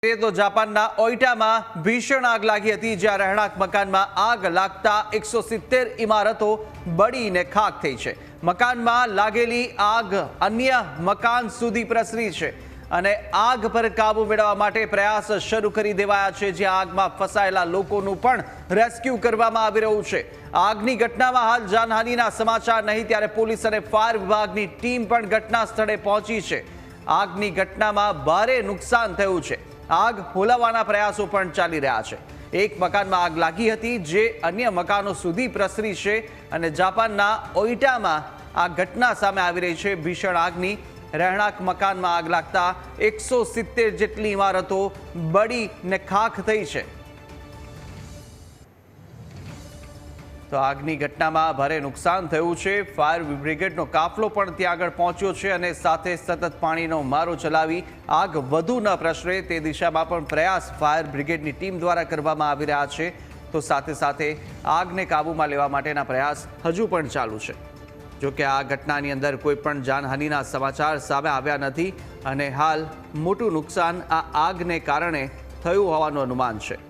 તો જાપાનના ઓઇટામાં ભીષણ આગ લાગી હતી, જ્યાં રહેણાંક મકાનમાં આગ લાગતા 170 ઇમારતો બળીને ખાખ થઈ છે। મકાનમાં લાગેલી આગ અન્ય મકાન સુધી પ્રસરી છે અને આગ પર કાબુ મેળવવા માટે પ્રયાસ શરૂ કરી દેવાયા છે, જ્યાં આગમાં ફસાયેલા લોકોનું પણ રેસ્ક્યુ કરવામાં આવી રહ્યું છે। આગની ઘટનામાં હાલ જાનહાનિના સમાચાર નહીં, ત્યારે પોલીસ અને ફાયર વિભાગની ટીમ પણ ઘટના સ્થળે પહોંચી છે। આગની ઘટનામાં ભારે નુકસાન થયું છે। આગ હોલાવવાના પ્રયાસો પણ ચાલી રહ્યા છે। એક મકાનમાં આગ લાગી હતી, જે અન્ય મકાનો સુધી પ્રસરી છે અને જાપાનના ઓઇટામાં આ ઘટના સામે આવી રહી છે। ભીષણ આગની રહેણાંક મકાનમાં આગ લાગતા 170 જેટલી ઇમારતો બળીને ખાખ થઈ છે। તો આગની ઘટનામાં ભારે નુકસાન થયું છે। ફાયર બ્રિગેડનો કાફલો પણ ત્યાં આગળ પહોંચ્યો છે અને સાથે સતત પાણીનો મારો ચલાવી આગ વધુ ન પ્રસરે તે દિશામાં પણ પ્રયાસ ફાયર બ્રિગેડની ટીમ દ્વારા કરવામાં આવી રહ્યા છે। તો સાથે સાથે આગને કાબૂમાં લેવા માટેના પ્રયાસ હજુ પણ ચાલુ છે। જોકે આ ઘટનાની અંદર કોઈ પણ જાનહાનિના સમાચાર સામે આવ્યા નથી અને હાલ મોટું નુકસાન આ આગને કારણે થયું હોવાનું અનુમાન છે।